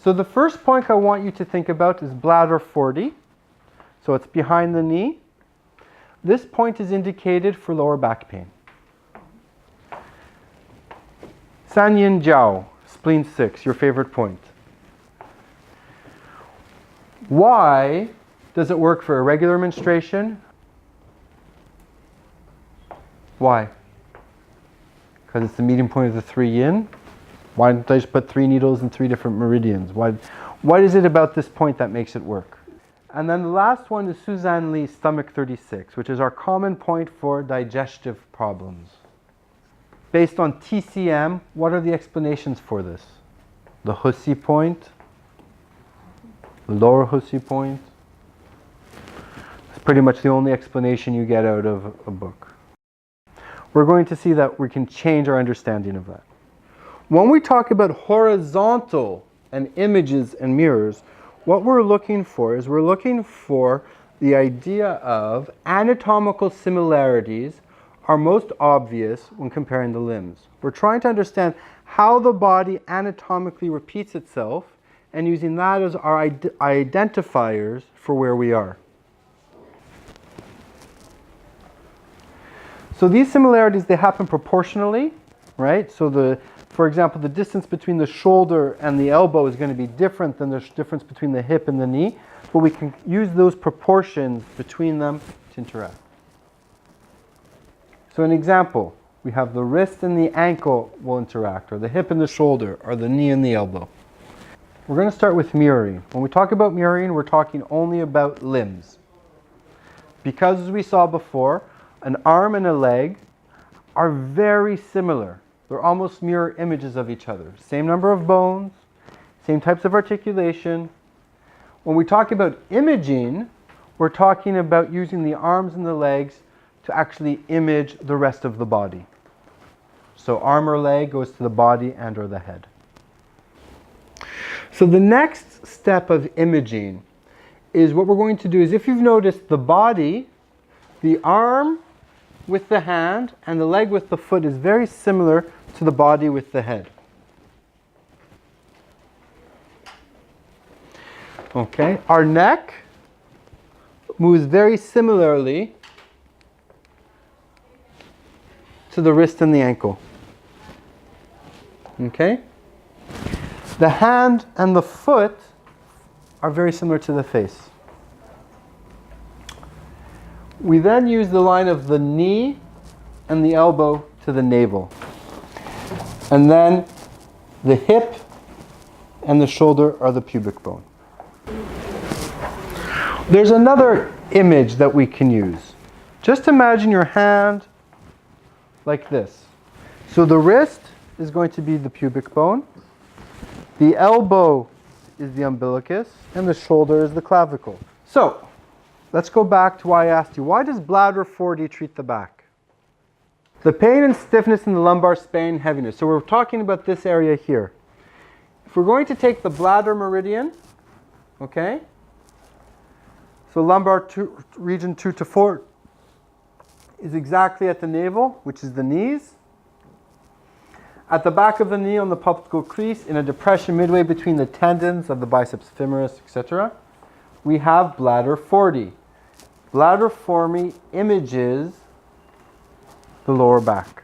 So the first point I want you to think about is bladder 40. So it's behind the knee. This point is indicated for lower back pain. Sanyin Jiao, spleen 6, your favorite point. Why does it work for irregular menstruation? Why? Because it's the meeting point of the 3 yin. Why don't I just put 3 needles in 3 different meridians? What is it about this point that makes it work? And then the last one is Suzanne Lee's stomach 36, which is our common point for digestive problems. Based on TCM, what are the explanations for this? The Hussey point, the lower Hussey point. It's pretty much the only explanation you get out of a book. We're going to see that we can change our understanding of that. When we talk about horizontal and images and mirrors, what we're looking for is we're looking for the idea of anatomical similarities are most obvious when comparing the limbs. We're trying to understand how the body anatomically repeats itself and using that as our identifiers for where we are. So these similarities, they happen proportionally, right? So for example, the distance between the shoulder and the elbow is going to be different than the difference between the hip and the knee, but we can use those proportions between them to interact. So an example, we have the wrist and the ankle will interact, or the hip and the shoulder, or the knee and the elbow. We're going to start with mirroring. When we talk about mirroring, we're talking only about limbs. Because as we saw before, an arm and a leg are very similar. They're almost mirror images of each other. Same number of bones, same types of articulation. When we talk about imaging, we're talking about using the arms and the legs to actually image the rest of the body. So arm or leg goes to the body and or the head. So the next step of imaging is what we're going to do is, if you've noticed the body, the arm with the hand and the leg with the foot is very similar to the body with the head. Okay, our neck moves very similarly to the wrist and the ankle. Okay? The hand and the foot are very similar to the face. We then use the line of the knee and the elbow to the navel. And then the hip and the shoulder are the pubic bone. There's another image that we can use. Just imagine your hand like this. So the wrist is going to be the pubic bone, the elbow is the umbilicus, and the shoulder is the clavicle. So, let's go back to why I asked you, why does bladder 40 treat the back? The pain and stiffness in the lumbar spine, heaviness. So we're talking about this area here. If we're going to take the bladder meridian, okay, so lumbar region 2 to 4 is exactly at the navel, which is the knees. At the back of the knee on the popliteal crease, in a depression midway between the tendons of the biceps femoris, etc., we have bladder 40. Bladder 40 images the lower back.